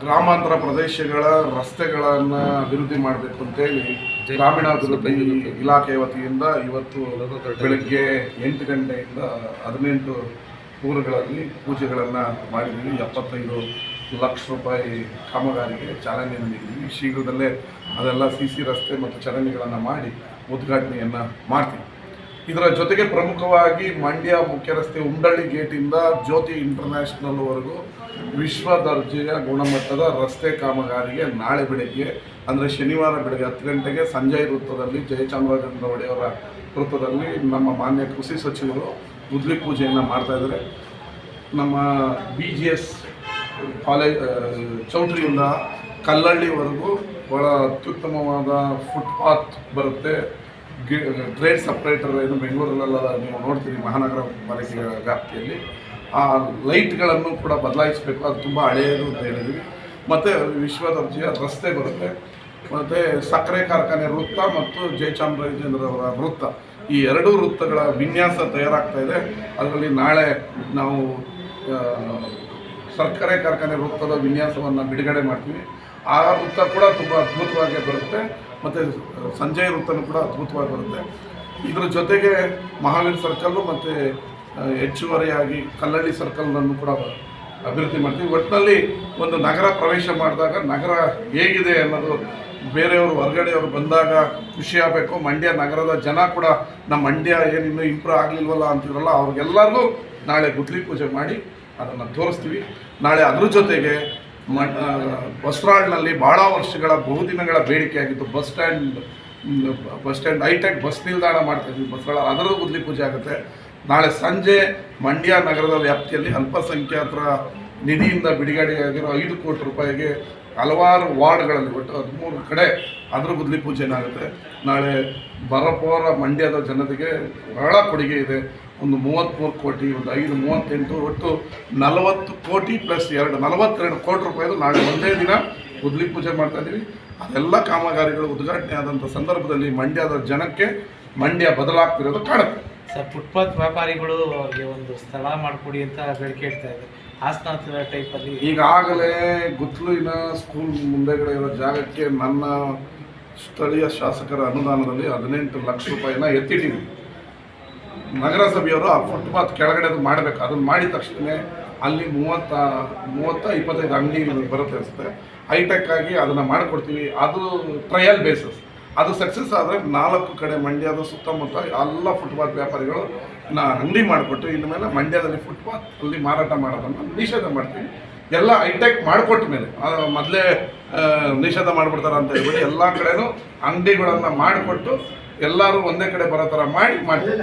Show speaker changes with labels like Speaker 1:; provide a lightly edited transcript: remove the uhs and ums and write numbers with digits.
Speaker 1: ಗ್ರಾಮಾಂತರ ಪ್ರದೇಶಗಳ ರಸ್ತೆಗಳನ್ನು ಅಭಿವೃದ್ಧಿ ಮಾಡಬೇಕು ಅಂತೇಳಿ ಗ್ರಾಮೀಣಾಭಿವೃದ್ಧಿ ಇಲಾಖೆ ವತಿಯಿಂದ ಇವತ್ತು ಬೆಳಗ್ಗೆ 8 ಗಂಟೆಯಿಂದ 18 ಊರುಗಳಲ್ಲಿ ಪೂಜೆಗಳನ್ನು ಮಾಡಿದ್ದೀವಿ. 75 ಲಕ್ಷ ರೂಪಾಯಿ ಕಾಮಗಾರಿಗೆ ಚಾಲನೆಯನ್ನು ನೀಡಿದ್ದೀವಿ. ಶೀಘ್ರದಲ್ಲೇ ಅದೆಲ್ಲ CC ರಸ್ತೆ ಮತ್ತು ಚರಂಡಿಗಳನ್ನು ಮಾಡಿ ಉದ್ಘಾಟನೆಯನ್ನು ಮಾಡ್ತೀವಿ. ಇದರ ಜೊತೆಗೆ ಪ್ರಮುಖವಾಗಿ ಮಂಡ್ಯ ಮುಖ್ಯ ರಸ್ತೆ ಉಂಡಳ್ಳಿ ಗೇಟಿಂದ ಜ್ಯೋತಿ ಇಂಟರ್ನ್ಯಾಷನಲ್ವರೆಗೂ ವಿಶ್ವ ದರ್ಜೆಯ ಗುಣಮಟ್ಟದ ರಸ್ತೆ ಕಾಮಗಾರಿಗೆ ನಾಳೆ ಬೆಳಗ್ಗೆ ಅಂದರೆ ಶನಿವಾರ ಬೆಳಗ್ಗೆ 10 ಗಂಟೆಗೆ ಸಂಜಯ್ ವೃತ್ತದಲ್ಲಿ ಜಯಚಾಮರಾಜೇಂದ್ರ ಒಡೆಯವರ ವೃತ್ತದಲ್ಲಿ ನಮ್ಮ ಮಾನ್ಯ ಕೃಷಿ ಸಚಿವರು ಗುದ್ಲಿ ಪೂಜೆಯನ್ನು ಮಾಡ್ತಾಯಿದ್ದಾರೆ. ನಮ್ಮ BGS ಕಾಲೇಜ್ ಚೌಟ್ರಿಯಿಂದ ಕಲ್ಲಳ್ಳಿವರೆಗೂ ಭಾಳ ಅತ್ಯುತ್ತಮವಾದ ಫುಟ್ಪಾತ್ ಬರುತ್ತೆ. ಗ್ರೇಡ್ ಸಪ್ರೇಟರ್ ಏನು ಬೆಂಗಳೂರಲ್ಲೆಲ್ಲ ನೀವು ನೋಡ್ತೀರಿ ಮಹಾನಗರ ಪಾಲಿಕೆ ವ್ಯಾಪ್ತಿಯಲ್ಲಿ ಆ ಲೈಟ್ಗಳನ್ನು ಕೂಡ ಬದಲಾಯಿಸಬೇಕು, ಅದು ತುಂಬ ಹಳೆಯದು ಅಂತ ಹೇಳಿದ್ವಿ. ಮತ್ತು ವಿಶ್ವ ದರ್ಜೆಯ ರಸ್ತೆ ಬರುತ್ತೆ. ಮತ್ತು ಸಕ್ಕರೆ ಕಾರ್ಖಾನೆ ವೃತ್ತ ಮತ್ತು ಜಯಚಾಮರಾಜೇಂದ್ರವರ ವೃತ್ತ, ಈ 2 ವೃತ್ತಗಳ ವಿನ್ಯಾಸ ತಯಾರಾಗ್ತಾ ಇದೆ. ಅದರಲ್ಲಿ ನಾಳೆ ನಾವು ಸಕ್ಕರೆ ಕಾರ್ಖಾನೆ ವೃತ್ತದ ವಿನ್ಯಾಸವನ್ನು ಬಿಡುಗಡೆ ಮಾಡ್ತೀವಿ. ಆ ವೃತ್ತ ಕೂಡ ತುಂಬ ಅದ್ಭುತವಾಗಿ ಬರುತ್ತೆ ಮತ್ತು ಸಂಜಯ್ ವೃತ್ತನೂ ಕೂಡ ಅದ್ಭುತವಾಗಿ ಬರುತ್ತೆ. ಇದರ ಜೊತೆಗೆ ಮಹಾವೀರ್ ಸರ್ಕಲ್ಲು ಮತ್ತು ಹೆಚ್ಚುವರಿಯಾಗಿ ಕಲ್ಲಳ್ಳಿ ಸರ್ಕಲ್ನನ್ನು ಕೂಡ ಅಭಿವೃದ್ಧಿ ಮಾಡ್ತೀವಿ. ಒಟ್ಟಿನಲ್ಲಿ ಒಂದು ನಗರ ಪ್ರವೇಶ ಮಾಡಿದಾಗ ನಗರ ಹೇಗಿದೆ ಅನ್ನೋದು ಬೇರೆಯವರು ಹೊರಗಡೆಯವರು ಬಂದಾಗ ಖುಷಿಯಾಗಬೇಕು. ಮಂಡ್ಯ ನಗರದ ಜನ ಕೂಡ ನಮ್ಮ ಮಂಡ್ಯ ಏನಿನ್ನೂ ಇಂಪ್ರೂವ್ ಆಗಲಿಲ್ವಲ್ಲ ಅಂತಿರಲ್ಲ, ಅವ್ರಿಗೆಲ್ಲರಿಗೂ ನಾಳೆ ಗುದ್ಲಿ ಪೂಜೆ ಮಾಡಿ ಅದನ್ನು ತೋರಿಸ್ತೀವಿ. ನಾಳೆ ಅದ್ರ ಜೊತೆಗೆ ಬಸ್ರಾಳ್ನಲ್ಲಿ ಭಾಳ ವರ್ಷಗಳ ಬಹುದಿನಗಳ ಬೇಡಿಕೆಯಾಗಿತ್ತು ಬಸ್ ಸ್ಟ್ಯಾಂಡ್ ಹೈಟೆಕ್ ಬಸ್ ನಿಲ್ದಾಣ ಮಾಡ್ತಾಯಿದ್ವಿ ಬಸ್ರಾಳ, ಅದರ ಗುದ್ಲಿ ಪೂಜೆ ಆಗುತ್ತೆ. ನಾಳೆ ಸಂಜೆ ಮಂಡ್ಯ ನಗರದ ವ್ಯಾಪ್ತಿಯಲ್ಲಿ ಅಲ್ಪಸಂಖ್ಯಾತರ ನಿಧಿಯಿಂದ ಬಿಡುಗಡೆಯಾಗಿರೋ 5 ಕೋಟಿ ರೂಪಾಯಿಗೆ ಹಲವಾರು ವಾರ್ಡ್ಗಳಲ್ಲಿ ಒಟ್ಟು 13 ಕಡೆ ಅದರ ಗುದ್ಲಿ ಪೂಜೆನಾಗುತ್ತೆ. ನಾಳೆ ಬರಪೋರ ಮಂಡ್ಯದ ಜನತೆಗೆ ಬಹಳ ಕೊಡುಗೆ ಇದೆ. ಒಂದು 33 ಕೋಟಿ, ಒಂದು 5, 38, ಒಟ್ಟು 40 ಕೋಟಿ ಪ್ಲಸ್ 42 ಕೋಟಿ ರೂಪಾಯಿದು ನಾಳೆ ಒಂದೇ ದಿನ ಗುದ್ಲಿ ಪೂಜೆ ಮಾಡ್ತಾಯಿದ್ದೀವಿ. ಅದೆಲ್ಲ ಕಾಮಗಾರಿಗಳು ಉದ್ಘಾಟನೆ ಆದಂಥ ಸಂದರ್ಭದಲ್ಲಿ ಮಂಡ್ಯದ ಜನಕ್ಕೆ ಮಂಡ್ಯ ಬದಲಾಗ್ತಿರೋದು ಕಾಣುತ್ತೆ.
Speaker 2: ಸರ್, ಫುಟ್ಪಾತ್ ವ್ಯಾಪಾರಿಗಳು ಅವ್ರಿಗೆ ಒಂದು ಸ್ಥಳ ಮಾಡಿಕೊಡಿ ಅಂತ ಬೇಡಿಕೆ ಇಡ್ತಾ ಇದ್ದಾರೆ. ಆಸನ ಟೈಪಲ್ಲಿ
Speaker 1: ಈಗಾಗಲೇ ಗುತ್ಲುವಿನ ಸ್ಕೂಲ್ ಮುಂದೆಗಡೆ ಇರೋ ಜಾಗಕ್ಕೆ ನನ್ನ ಸ್ಥಳೀಯ ಶಾಸಕರ ಅನುದಾನದಲ್ಲಿ 18 ಲಕ್ಷ ರೂಪಾಯಿನ ಎತ್ತಿದ್ದೀವಿ. ನಗರಸಭೆಯವರು ಆ ಫುಟ್ಪಾತ್ ಕೆಳಗಡೆ ಅದು ಮಾಡಬೇಕು. ಅದನ್ನು ಮಾಡಿದ ತಕ್ಷಣ ಅಲ್ಲಿ 30-25 ಅಂಗಡಿ ಬರುತ್ತೆ ಅನಿಸುತ್ತೆ. ಹೈಟೆಕ್ ಆಗಿ ಅದನ್ನು ಮಾಡಿಕೊಡ್ತೀವಿ. ಅದು ಟ್ರಯಲ್ ಬೇಸಿಸ್. ಅದು ಸಕ್ಸಸ್ ಆದರೆ 4 ಕಡೆ ಮಂಡ್ಯದ ಸುತ್ತಮುತ್ತ ಎಲ್ಲ ಫುಟ್ಪಾತ್ ವ್ಯಾಪಾರಿಗಳು ಅಂಗಡಿ ಮಾಡಿಕೊಟ್ಟು ಇನ್ನು ಮೇಲೆ ಮಂಡ್ಯದಲ್ಲಿ ಫುಟ್ಪಾತಲ್ಲಿ ಮಾರಾಟ ಮಾಡೋದನ್ನು ನಿಷೇಧ ಮಾಡ್ತೀವಿ. ಎಲ್ಲ ಹೈಟೆಕ್ ಮಾಡಿಕೊಟ್ಟ ಮೇಲೆ, ಮೊದಲೇ ನಿಷೇಧ ಮಾಡಿಬಿಡ್ತಾರೆ ಅಂತ ಹೇಳ್ಬಿಟ್ಟು ಎಲ್ಲ ಕಡೆನೂ ಅಂಗಡಿಗಳನ್ನು ಮಾಡಿಕೊಟ್ಟು ಎಲ್ಲರೂ ಒಂದೇ ಕಡೆ ಬರೋ ಥರ ಮಾಡ್ತೀವಿ.